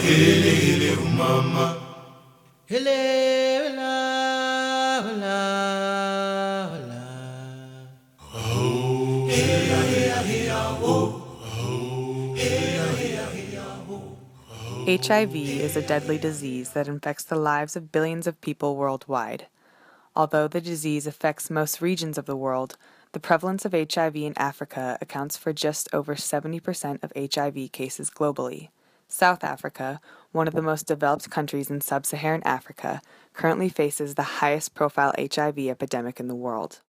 HIV is a deadly disease that infects the lives of billions of people worldwide. Although the disease affects most regions of the world, the prevalence of HIV in Africa accounts for just over 70% of HIV cases globally. South Africa, one of the most developed countries in sub-Saharan Africa, currently faces the highest profile HIV epidemic in the world.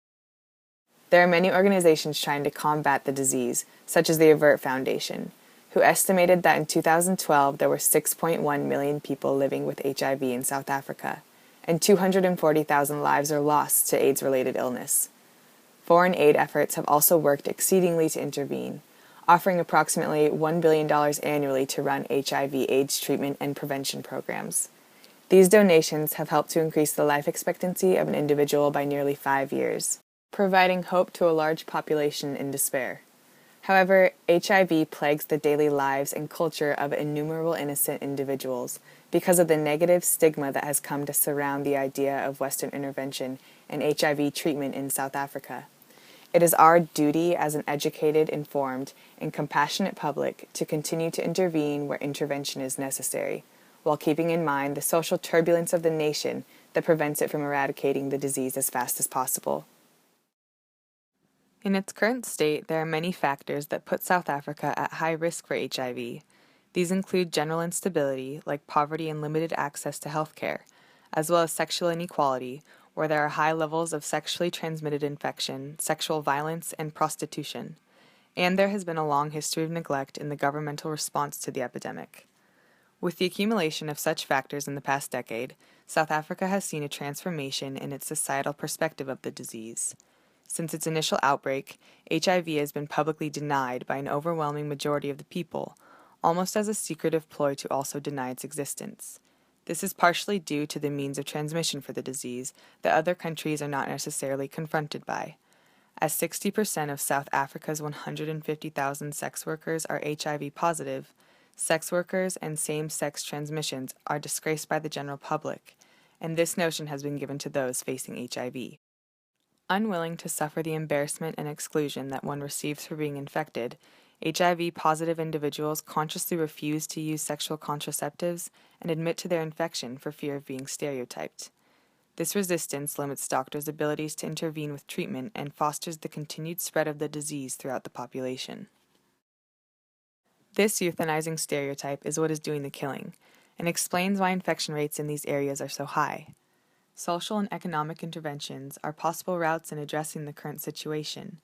There are many organizations trying to combat the disease, such as the Avert Foundation, who estimated that in 2012 there were 6.1 million people living with HIV in South Africa, and 240,000 lives are lost to AIDS-related illness. Foreign aid efforts have also worked exceedingly to intervene, offering approximately $1 billion annually to run HIV/AIDS treatment and prevention programs. These donations have helped to increase the life expectancy of an individual by nearly 5 years, providing hope to a large population in despair. However, HIV plagues the daily lives and culture of innumerable innocent individuals because of the negative stigma that has come to surround the idea of Western intervention and HIV treatment in South Africa. It is our duty as an educated, informed, and compassionate public to continue to intervene where intervention is necessary, while keeping in mind the social turbulence of the nation that prevents it from eradicating the disease as fast as possible. In its current state, there are many factors that put South Africa at high risk for HIV. These include general instability, like poverty and limited access to health care, as well as sexual inequality, where there are high levels of sexually transmitted infection, sexual violence, and prostitution. And there has been a long history of neglect in the governmental response to the epidemic. With the accumulation of such factors in the past decade, South Africa has seen a transformation in its societal perspective of the disease. Since its initial outbreak, HIV has been publicly denied by an overwhelming majority of the people, almost as a secretive ploy to also deny its existence. This is partially due to the means of transmission for the disease that other countries are not necessarily confronted by. As 60% of South Africa's 150,000 sex workers are HIV positive, sex workers and same-sex transmissions are disgraced by the general public, and this notion has been given to those facing HIV. Unwilling to suffer the embarrassment and exclusion that one receives for being infected, HIV-positive individuals consciously refuse to use sexual contraceptives and admit to their infection for fear of being stereotyped. This resistance limits doctors' abilities to intervene with treatment and fosters the continued spread of the disease throughout the population. This euthanizing stereotype is what is doing the killing, and explains why infection rates in these areas are so high. Social and economic interventions are possible routes in addressing the current situation,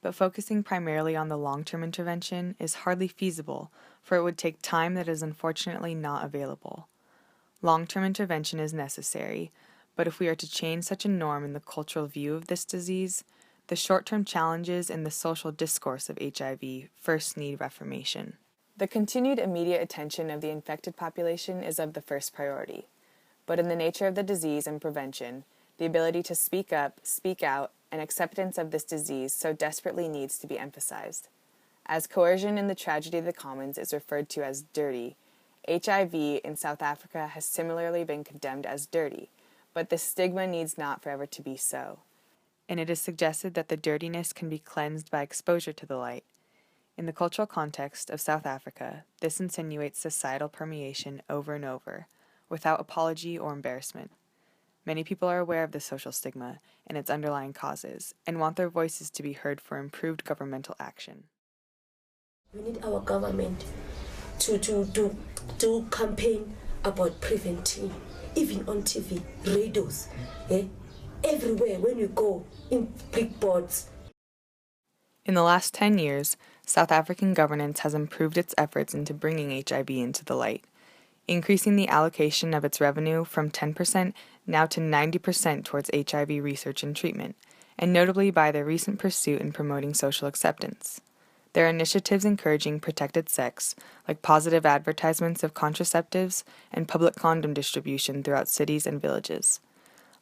but focusing primarily on the long-term intervention is hardly feasible, for it would take time that is unfortunately not available. Long-term intervention is necessary, but if we are to change such a norm in the cultural view of this disease, the short-term challenges in the social discourse of HIV first need reformation. The continued immediate attention of the infected population is of the first priority. But in the nature of the disease and prevention, the ability to speak up, speak out, and acceptance of this disease so desperately needs to be emphasized. As coercion in the tragedy of the commons is referred to as dirty, HIV in South Africa has similarly been condemned as dirty, but the stigma needs not forever to be so. And it is suggested that the dirtiness can be cleansed by exposure to the light. In the cultural context of South Africa, this insinuates societal permeation over and over, without apology or embarrassment. Many people are aware of the social stigma and its underlying causes, and want their voices to be heard for improved governmental action. We need our government to campaign about preventing, even on TV, radios, everywhere when you go, in billboards. In the last 10 years, South African governance has improved its efforts into bringing HIV into the light, increasing the allocation of its revenue from 10% now to 90% towards HIV research and treatment, and notably by their recent pursuit in promoting social acceptance. There are initiatives encouraging protected sex, like positive advertisements of contraceptives and public condom distribution throughout cities and villages.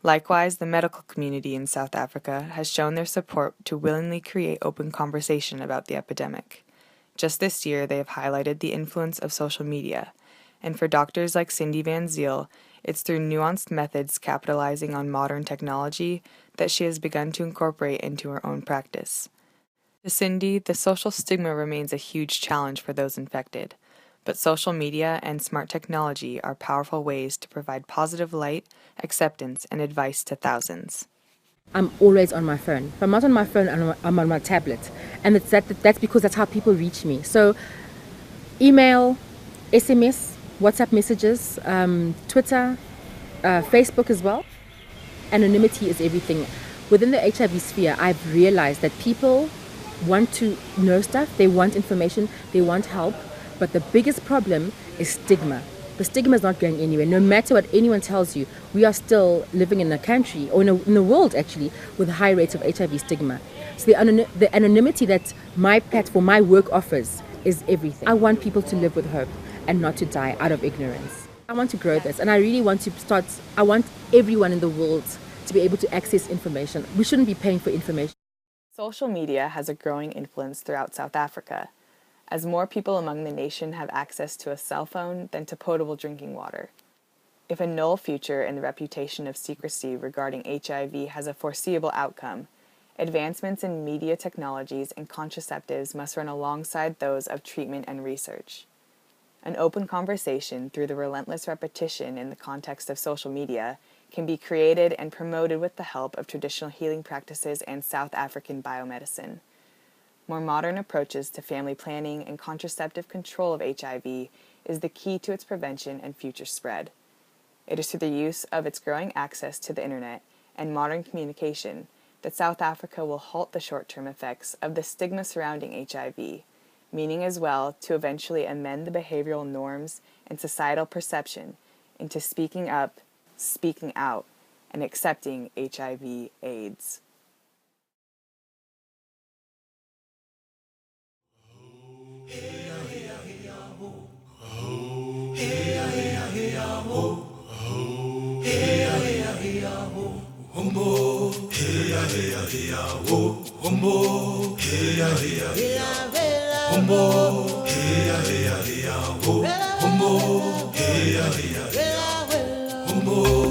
Likewise, the medical community in South Africa has shown their support to willingly create open conversation about the epidemic. Just this year, they have highlighted the influence of social media, And for doctors like Cindy Van Ziel, it's through nuanced methods capitalizing on modern technology that she has begun to incorporate into her own practice. To Cindy, the social stigma remains a huge challenge for those infected, but social media and smart technology are powerful ways to provide positive light, acceptance, and advice to thousands. I'm always on my phone. If I'm not on my phone, I'm on my tablet. And that's because that's how people reach me. So email, SMS, WhatsApp messages, Twitter, Facebook as well. Anonymity is everything. Within the HIV sphere, I've realized that people want to know stuff, they want information, they want help, but the biggest problem is stigma. The stigma is not going anywhere. No matter what anyone tells you, we are still living in a country, or in a world actually, with high rates of HIV stigma. So the anonymity that my platform, my work offers is everything. I want people to live with hope and not to die out of ignorance. I want to grow this, and I really want to I want everyone in the world to be able to access information. We shouldn't be paying for information. Social media has a growing influence throughout South Africa, as more people among the nation have access to a cell phone than to potable drinking water. If a null future in the reputation of secrecy regarding HIV has a foreseeable outcome, advancements in media technologies and contraceptives must run alongside those of treatment and research. An open conversation through the relentless repetition in the context of social media can be created and promoted with the help of traditional healing practices and South African biomedicine. More modern approaches to family planning and contraceptive control of HIV is the key to its prevention and future spread. It is through the use of its growing access to the internet and modern communication that South Africa will halt the short-term effects of the stigma surrounding HIV, meaning as well to eventually amend the behavioral norms and societal perception into speaking up, speaking out, and accepting HIV/AIDS. Humbo.